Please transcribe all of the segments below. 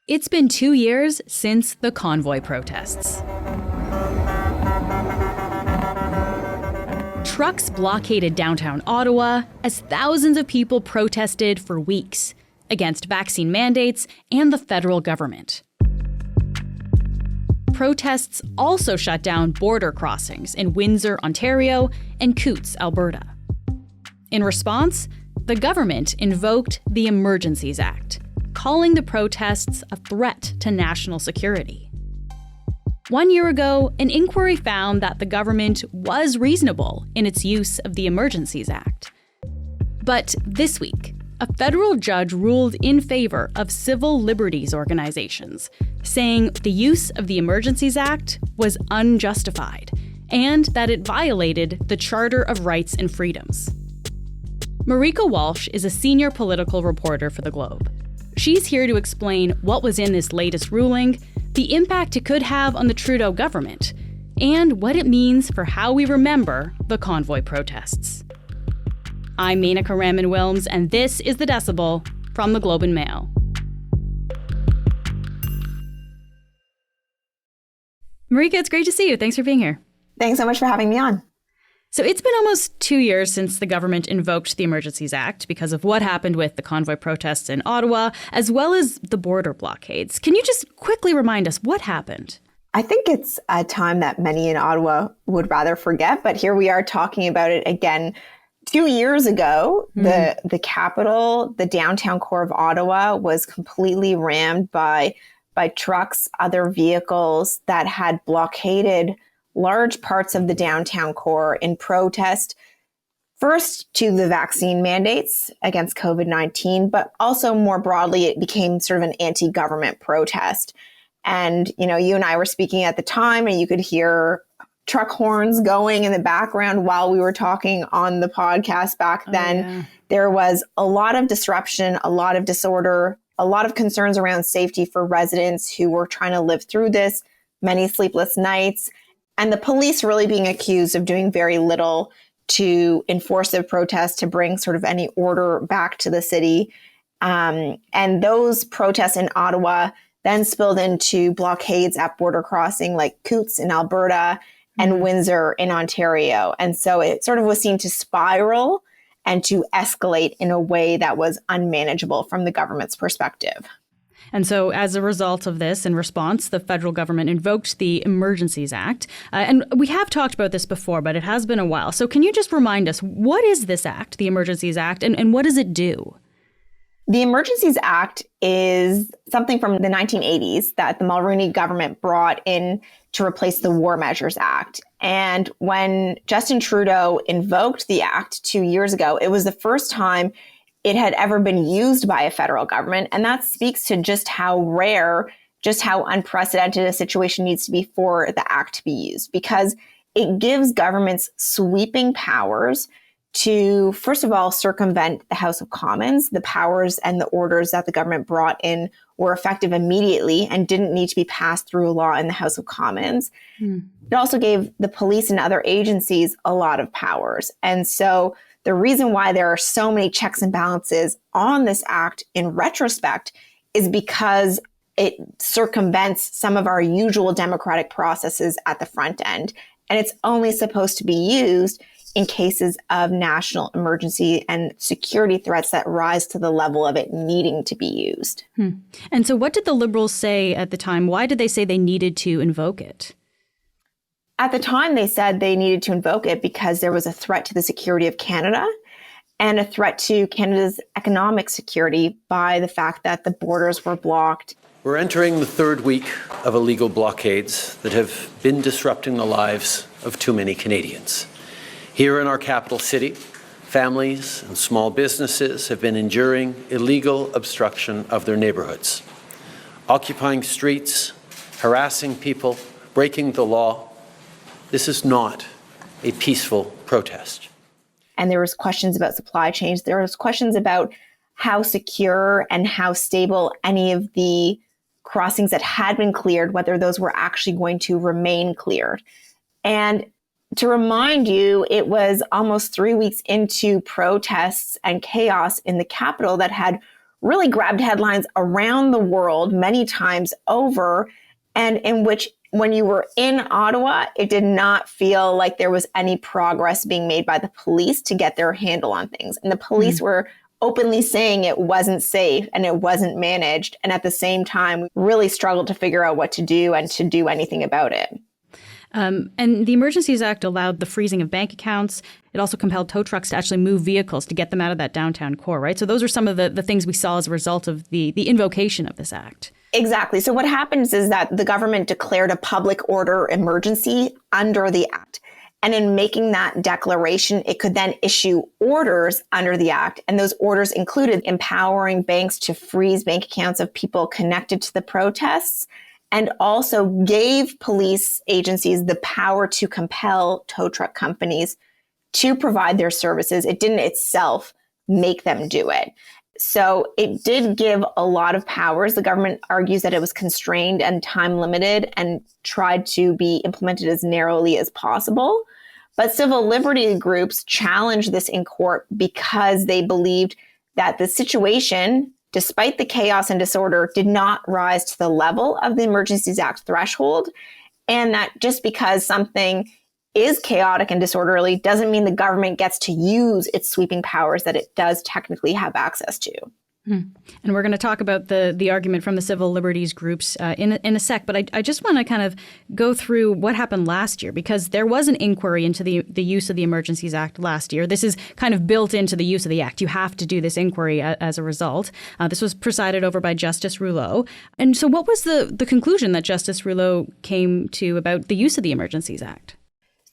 It's been 2 years since the convoy protests. Trucks blockaded downtown Ottawa as thousands of people protested for weeks against vaccine mandates and the federal government. Protests also shut down border crossings in Windsor, Ontario, and Coutts, Alberta. In response, the government invoked the Emergencies Act, calling the protests a threat to national security. 1 year ago, an inquiry found that the government was reasonable in its use of the Emergencies Act. But this week, a federal judge ruled in favor of civil liberties organizations, saying the use of the Emergencies Act was unjustified and that it violated the Charter of Rights and Freedoms. Marieke Walsh is a senior political reporter for The Globe. She's here to explain what was in this latest ruling, the impact it could have on the Trudeau government, and what it means for how we remember the convoy protests. I'm Marieke Walsh, and this is The Decibel from The Globe and Mail. Marieke, it's great to see you. Thanks for being here. Thanks so much for having me on. So it's been almost 2 years since the government invoked the Emergencies Act because of what happened with the convoy protests in Ottawa, as well as the border blockades. Can you just quickly remind us what happened? I think it's a time that many in Ottawa would rather forget, but here we are talking about it again. 2 years ago, the capital, the downtown core of Ottawa, was completely rammed by trucks, other vehicles that had blockaded large parts of the downtown core in protest, first to the vaccine mandates against COVID-19, but also more broadly, it became sort of an anti-government protest. And, you and I were speaking at the time, and you could hear truck horns going in the background while we were talking on the podcast back then. Yeah. There was a lot of disruption, a lot of disorder, a lot of concerns around safety for residents who were trying to live through this, many sleepless nights, and the police really being accused of doing very little to enforce the protest, to bring sort of any order back to the city. And those protests in Ottawa then spilled into blockades at border crossing like Coutts in Alberta and Windsor in Ontario. And so it sort of was seen to spiral and to escalate in a way that was unmanageable from the government's perspective. And so as a result of this, in response, the federal government invoked the Emergencies Act. And we have talked about this before, but it has been a while. So can you just remind us, what is this act, the Emergencies Act, and what does it do? The Emergencies Act is something from the 1980s that the Mulroney government brought in to replace the War Measures Act. And when Justin Trudeau invoked the act 2 years ago, it was the first time it had ever been used by a federal government. And that speaks to just how rare, just how unprecedented a situation needs to be for the act to be used, because it gives governments sweeping powers to, first of all, circumvent the House of Commons. The powers and the orders that the government brought in were effective immediately and didn't need to be passed through a law in the House of Commons. It also gave the police and other agencies a lot of powers. And so the reason why there are so many checks and balances on this act in retrospect is because it circumvents some of our usual democratic processes at the front end. And it's only supposed to be used in cases of national emergency and security threats that rise to the level of it needing to be used. And so what did the Liberals say at the time? Why did they say they needed to invoke it? At the time, they said they needed to invoke it because there was a threat to the security of Canada and a threat to Canada's economic security by the fact that the borders were blocked. We're entering the third week of illegal blockades that have been disrupting the lives of too many Canadians. Here in our capital city, families and small businesses have been enduring illegal obstruction of their neighborhoods, occupying streets, harassing people, breaking the law. This is not a peaceful protest. And there was questions about supply chains. There was questions about how secure and how stable any of the crossings that had been cleared, whether those were actually going to remain cleared. And to remind you, it was almost 3 weeks into protests and chaos in the capital that had really grabbed headlines around the world many times over, and in which when you were in Ottawa, it did not feel like there was any progress being made by the police to get their handle on things. And the police were openly saying it wasn't safe and it wasn't managed. And at the same time, really struggled to figure out what to do and to do anything about it. And the Emergencies Act allowed the freezing of bank accounts. It also compelled tow trucks to actually move vehicles to get them out of that downtown core, right? So those are some of the things we saw as a result of the invocation of this act. Exactly. So what happens is that the government declared a public order emergency under the act. And in making that declaration, it could then issue orders under the act. And those orders included empowering banks to freeze bank accounts of people connected to the protests, and also gave police agencies the power to compel tow truck companies to provide their services. It didn't itself make them do it. So it did give a lot of powers. The government argues that it was constrained and time limited and tried to be implemented as narrowly as possible. But civil liberty groups challenged this in court because they believed that the situation, despite the chaos and disorder, did not rise to the level of the Emergencies Act threshold. And that just because something is chaotic and disorderly doesn't mean the government gets to use its sweeping powers that it does technically have access to. And we're going to talk about the argument from the civil liberties groups in a sec. But I just want to kind of go through what happened last year, because there was an inquiry into the use of the Emergencies Act last year. This is kind of built into the use of the act. You have to do this inquiry as a result. This was presided over by Justice Rouleau. And so what was the conclusion that Justice Rouleau came to about the use of the Emergencies Act?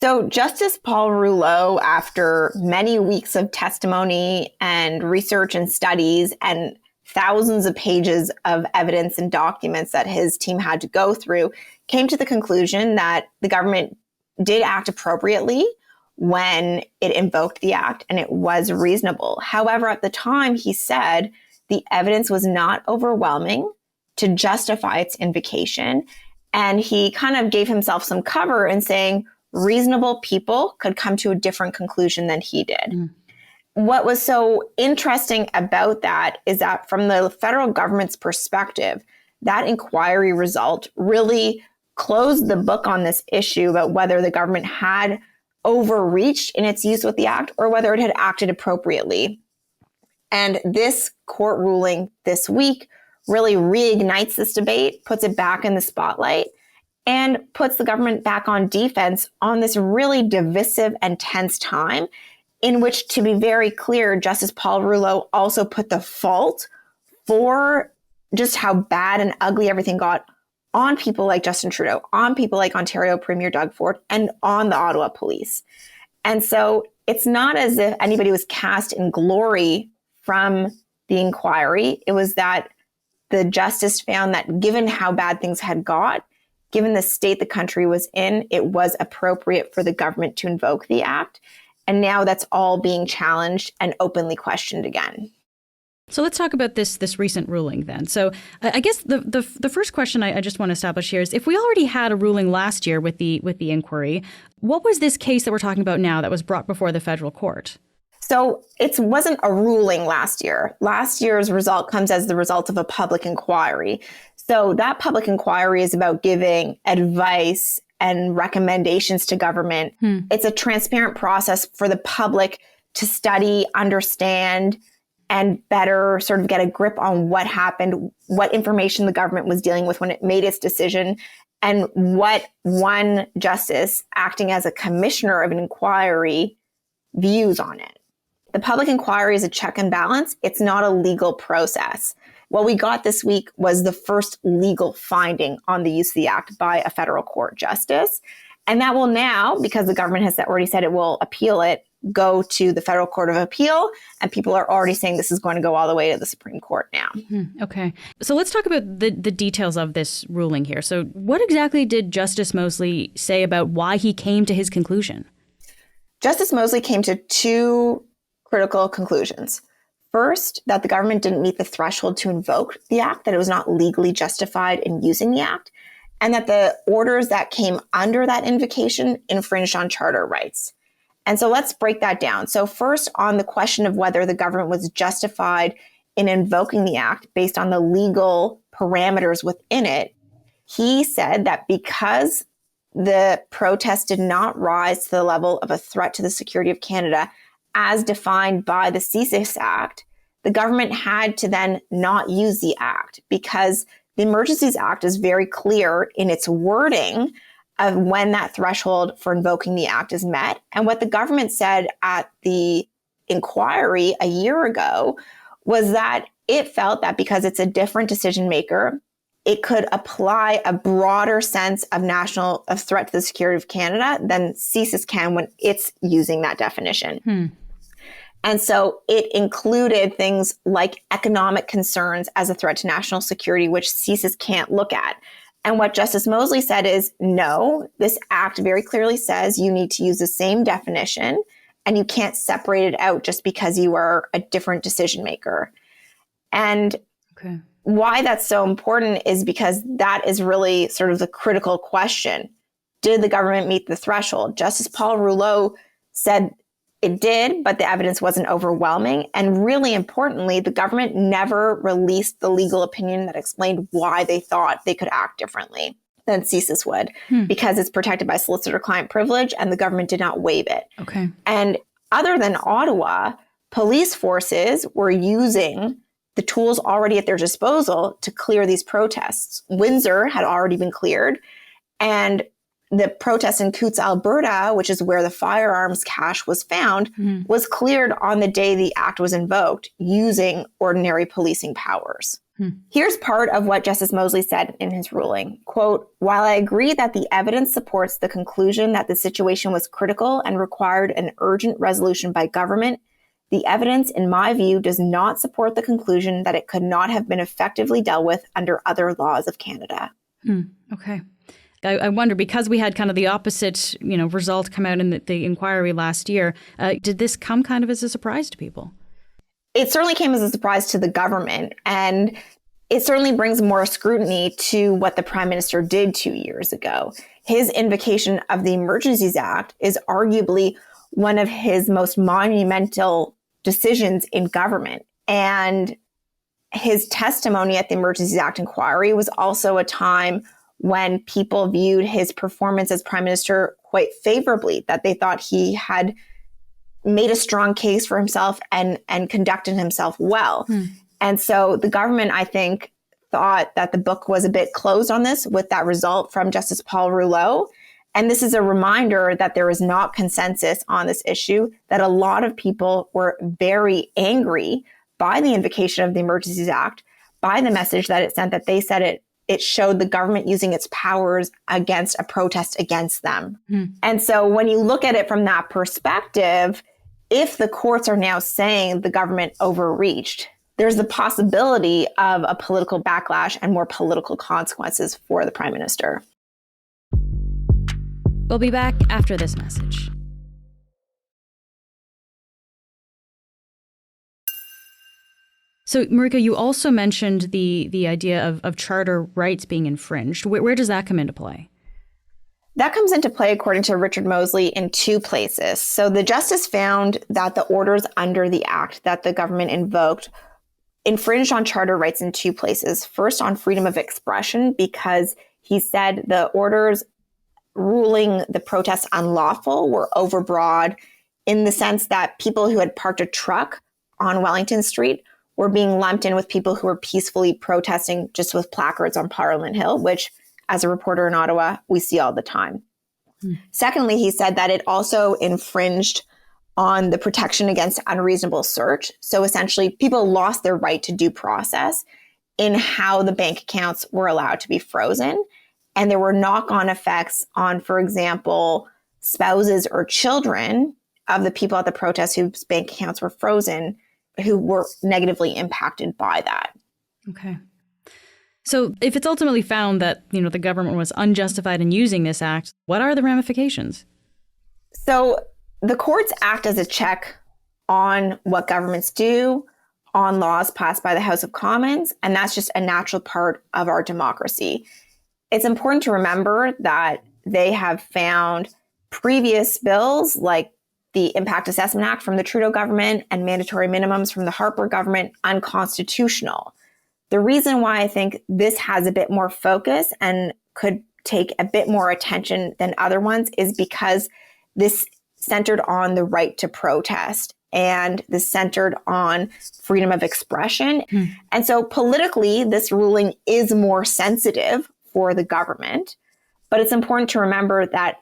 So Justice Paul Rouleau, after many weeks of testimony and research and studies and thousands of pages of evidence and documents that his team had to go through, came to the conclusion that the government did act appropriately when it invoked the act and it was reasonable. However, at the time, he said the evidence was not overwhelming to justify its invocation. And he kind of gave himself some cover in saying, reasonable people could come to a different conclusion than he did. What was so interesting about that is that from the federal government's perspective, that inquiry result really closed the book on this issue about whether the government had overreached in its use with the act or whether it had acted appropriately. And this court ruling this week really reignites this debate, puts it back in the spotlight, and puts the government back on defense on this really divisive and tense time in which, to be very clear, Justice Paul Rouleau also put the fault for just how bad and ugly everything got on people like Justin Trudeau, on people like Ontario Premier Doug Ford, and on the Ottawa Police. And so it's not as if anybody was cast in glory from the inquiry. It was that the justice found that given how bad things had got, given the state the country was in, it was appropriate for the government to invoke the act. And now that's all being challenged and openly questioned again. So let's talk about this recent ruling then. So I guess the first question I just want to establish here is, if we already had a ruling last year with the inquiry, what was this case that we're talking about now that was brought before the federal court? So it wasn't a ruling last year. Last year's result comes as the result of a public inquiry. So that public inquiry is about giving advice and recommendations to government. It's a transparent process for the public to study, understand, and better sort of get a grip on what happened, what information the government was dealing with when it made its decision, and what one justice acting as a commissioner of an inquiry views on it. The public inquiry is a check and balance. It's not a legal process. What we got this week was the first legal finding on the use of the act by a federal court justice. And that will now, because the government has already said it will appeal it, go to the Federal Court of Appeal. And people are already saying this is going to go all the way to the Supreme Court now. Okay. So let's talk about the details of this ruling here. So what exactly did Justice Mosley say about why he came to his conclusion? Justice Mosley came to two critical conclusions. First, that the government didn't meet the threshold to invoke the act, that it was not legally justified in using the act, and that the orders that came under that invocation infringed on charter rights. And so let's break that down. So first, on the question of whether the government was justified in invoking the act based on the legal parameters within it, he said that because the protest did not rise to the level of a threat to the security of Canada as defined by the Emergencies Act, the government had to then not use the act because the Emergencies Act is very clear in its wording of when that threshold for invoking the act is met. And what the government said at the inquiry a year ago was that it felt that because it's a different decision maker, it could apply a broader sense of threat to the security of Canada than CSIS can when it's using that definition. And so it included things like economic concerns as a threat to national security, which CSIS can't look at. And what Justice Mosley said is, no, this act very clearly says you need to use the same definition and you can't separate it out just because you are a different decision maker. And why that's so important is because that is really sort of the critical question. Did the government meet the threshold? Justice Paul Rouleau said it did, but the evidence wasn't overwhelming. And really importantly, the government never released the legal opinion that explained why they thought they could act differently than CSIS would, because it's protected by solicitor-client privilege and the government did not waive it. And other than Ottawa, police forces were using the tools already at their disposal to clear these protests. Windsor had already been cleared, and the protest in Coutts, Alberta, which is where the firearms cache was found, was cleared on the day the act was invoked using ordinary policing powers. Here's part of what Justice Mosley said in his ruling. Quote, while I agree that the evidence supports the conclusion that the situation was critical and required an urgent resolution by government, the evidence, in my view, does not support the conclusion that it could not have been effectively dealt with under other laws of Canada. Okay. I wonder, because we had kind of the opposite, result come out in the inquiry last year, did this come kind of as a surprise to people? It certainly came as a surprise to the government, and it certainly brings more scrutiny to what the Prime Minister did 2 years ago. His invocation of the Emergencies Act is arguably one of his most monumental decisions in government. And his testimony at the Emergencies Act inquiry was also a time when people viewed his performance as Prime Minister quite favorably, that they thought he had made a strong case for himself and conducted himself well. And so the government, I think, thought that the book was a bit closed on this with that result from Justice Paul Rouleau. And this is a reminder that there is not consensus on this issue, that a lot of people were very angry by the invocation of the Emergencies Act, by the message that it sent, that they said it showed the government using its powers against a protest against them. And so when you look at it from that perspective, if the courts are now saying the government overreached, there's the possibility of a political backlash and more political consequences for the Prime Minister. We'll be back after this message. So, Marieke, you also mentioned the idea of charter rights being infringed. Where does that come into play? That comes into play, according to Richard Mosley, in two places. So the justice found that the orders under the act that the government invoked infringed on charter rights in two places. First, on freedom of expression, because he said the orders ruling the protests unlawful were overbroad in the sense that people who had parked a truck on Wellington Street were being lumped in with people who were peacefully protesting just with placards on Parliament Hill, which, as a reporter in Ottawa, we see all the time. Secondly, he said that it also infringed on the protection against unreasonable search. So essentially, people lost their right to due process in how the bank accounts were allowed to be frozen. And there were knock-on effects on, for example, spouses or children of the people at the protest whose bank accounts were frozen, who were negatively impacted by that. Okay. So if it's ultimately found that, the government was unjustified in using this act, what are the ramifications? So the courts act as a check on what governments do, on laws passed by the House of Commons, and that's just a natural part of our democracy. It's important to remember that they have found previous bills like the Impact Assessment Act from the Trudeau government and mandatory minimums from the Harper government unconstitutional. The reason why I think this has a bit more focus and could take a bit more attention than other ones is because this centered on the right to protest and this centered on freedom of expression. And so politically, this ruling is more sensitive for the government. But it's important to remember that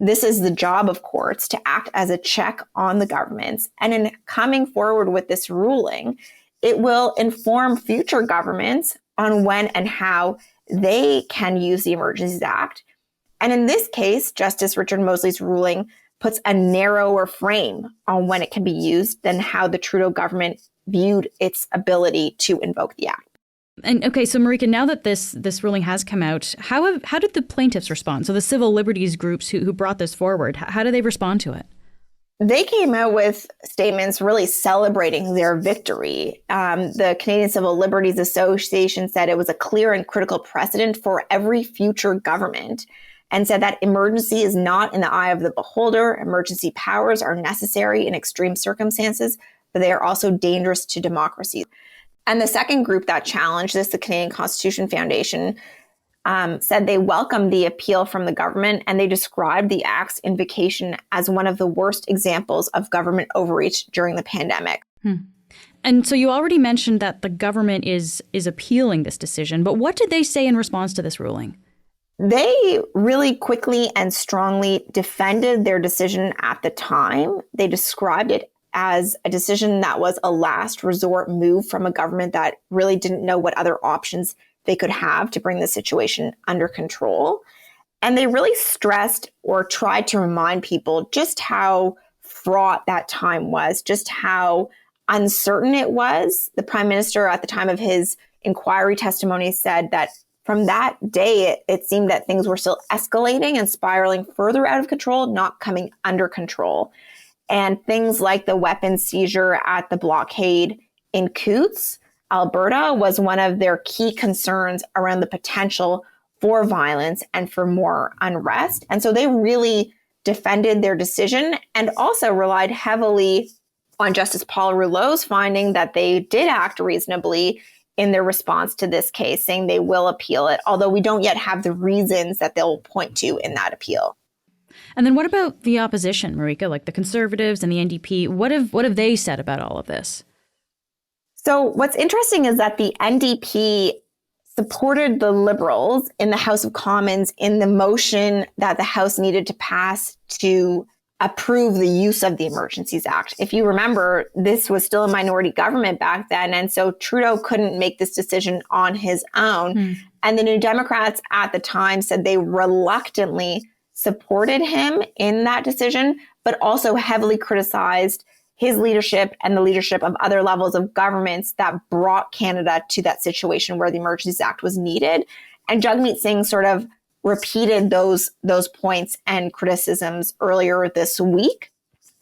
this is the job of courts to act as a check on the governments. And in coming forward with this ruling, it will inform future governments on when and how they can use the Emergencies Act. And in this case, Justice Richard Mosley's ruling puts a narrower frame on when it can be used than how the Trudeau government viewed its ability to invoke the act. And okay, so Marieke, now that this ruling has come out, how did the plaintiffs respond? So the civil liberties groups who brought this forward, how do they respond to it? They came out with statements really celebrating their victory. The Canadian Civil Liberties Association said it was a clear and critical precedent for every future government, and said that emergency is not in the eye of the beholder. Emergency powers are necessary in extreme circumstances, but they are also dangerous to democracy. And the second group that challenged this, the Canadian Constitution Foundation, said they welcomed the appeal from the government, and they described the Act's invocation as one of the worst examples of government overreach during the pandemic. And so you already mentioned that the government is appealing this decision, but what did they say in response to this ruling? They really quickly and strongly defended their decision at the time. They described it as a decision that was a last resort move from a government that really didn't know what other options they could have to bring the situation under control. And they really stressed or tried to remind people just how fraught that time was, just how uncertain it was. The Prime Minister at the time of his inquiry testimony said that from that day, it seemed that things were still escalating and spiraling further out of control, not coming under control. And things like the weapons seizure at the blockade in Coutts, Alberta, was one of their key concerns around the potential for violence and for more unrest. And so they really defended their decision and also relied heavily on Justice Paul Rouleau's finding that they did act reasonably in their response to this case, saying they will appeal it, although we don't yet have the reasons that they'll point to in that appeal. And then what about the opposition, Marieke, like the Conservatives and the NDP? What have they said about all of this? So what's interesting is that the NDP supported the Liberals in the House of Commons in the motion that the House needed to pass to approve the use of the Emergencies Act. If you remember, this was still a minority government back then, and so Trudeau couldn't make this decision on his own. And the New Democrats at the time said they reluctantly supported him in that decision, but also heavily criticized his leadership and the leadership of other levels of governments that brought Canada to that situation where the Emergencies Act was needed. And Jagmeet Singh sort of repeated those points and criticisms earlier this week.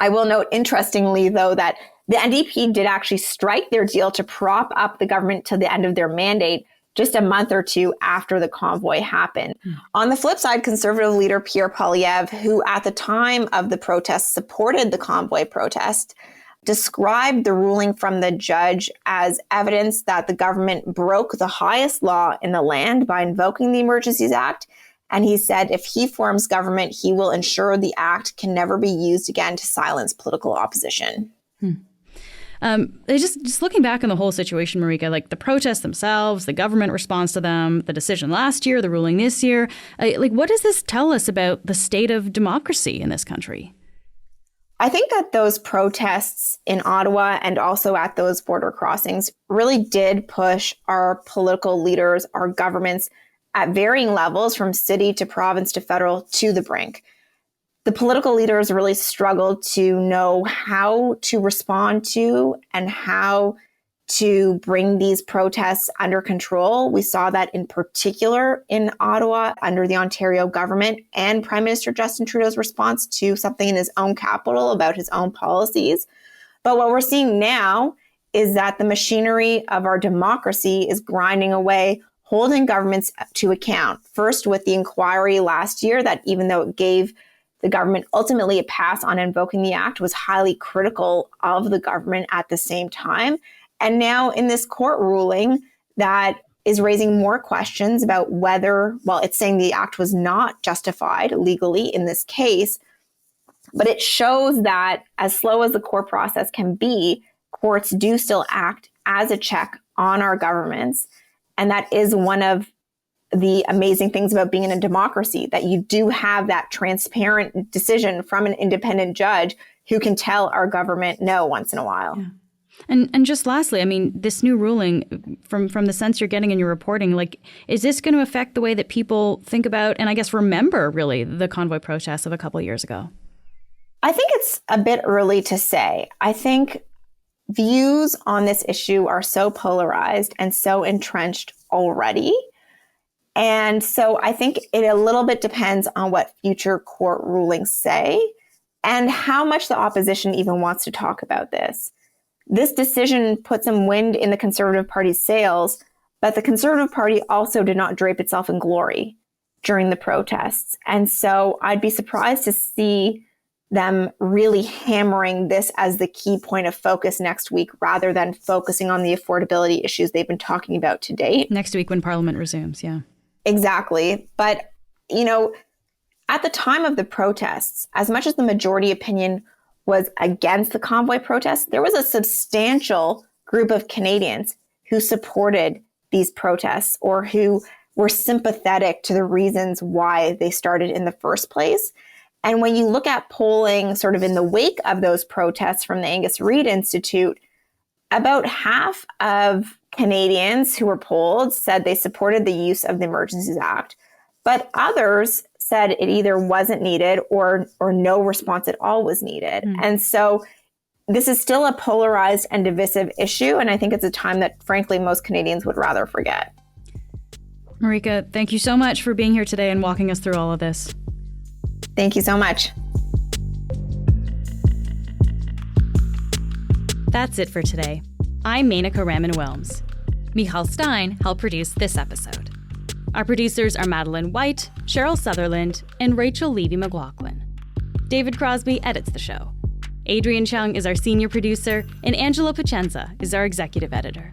I will note, interestingly, though, that the NDP did actually strike their deal to prop up the government to the end of their mandate just a month or two after the convoy happened. On the flip side, Conservative leader Pierre Poilievre, who at the time of the protests supported the convoy protest, described the ruling from the judge as evidence that the government broke the highest law in the land by invoking the Emergencies Act. And he said if he forms government, he will ensure the act can never be used again to silence political opposition. Just looking back on the whole situation, Marieke, like the protests themselves, the government response to them, the decision last year, the ruling this year, what does this tell us about the state of democracy in this country? I think that those protests in Ottawa and also at those border crossings really did push our political leaders, our governments at varying levels from city to province to federal to the brink. The political leaders really struggled to know how to respond to and how to bring these protests under control. We saw that in particular in Ottawa under the Ontario government and Prime Minister Justin Trudeau's response to something in his own capital about his own policies. But what we're seeing now is that the machinery of our democracy is grinding away, holding governments to account. First with the inquiry last year that even though it gave the government ultimately passed on invoking the act was highly critical of the government at the same time. And now in this court ruling that is raising more questions about whether, well, it's saying the act was not justified legally in this case, but it shows that as slow as the court process can be, courts do still act as a check on our governments. And that is one of the amazing things about being in a democracy, that you do have that transparent decision from an independent judge who can tell our government no once in a while. Yeah. And just lastly, I mean, this new ruling, from the sense you're getting in your reporting, like, is this going to affect the way that people think about and I guess remember really the convoy protests of a couple of years ago? I think it's a bit early to say. I think views on this issue are so polarized and so entrenched already. And so I think it a little bit depends on what future court rulings say and how much the opposition even wants to talk about this. This decision put some wind in the Conservative Party's sails, but the Conservative Party also did not drape itself in glory during the protests. And so I'd be surprised to see them really hammering this as the key point of focus next week rather than focusing on the affordability issues they've been talking about to date. Next week when Parliament resumes, yeah. Exactly. But, you know, at the time of the protests, as much as the majority opinion was against the convoy protests, there was a substantial group of Canadians who supported these protests or who were sympathetic to the reasons why they started in the first place. And when you look at polling sort of in the wake of those protests from the Angus Reid Institute, about half of Canadians who were polled said they supported the use of the Emergencies Act, but others said it either wasn't needed or no response at all was needed. And so this is still a polarized and divisive issue, and I think it's a time that, frankly, most Canadians would rather forget. Marieke, thank you so much for being here today and walking us through all of this. Thank you so much. That's it for today. I'm Marieke Walsh. Michal Stein helped produce this episode. Our producers are Madeline White, Cheryl Sutherland, and Rachel Levy-McLaughlin. David Crosby edits the show. Adrian Chung is our senior producer, and Angela Pacenza is our executive editor.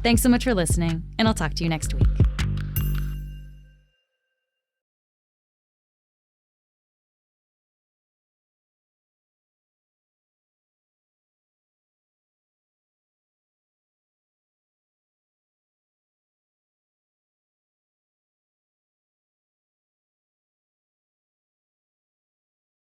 Thanks so much for listening, and I'll talk to you next week.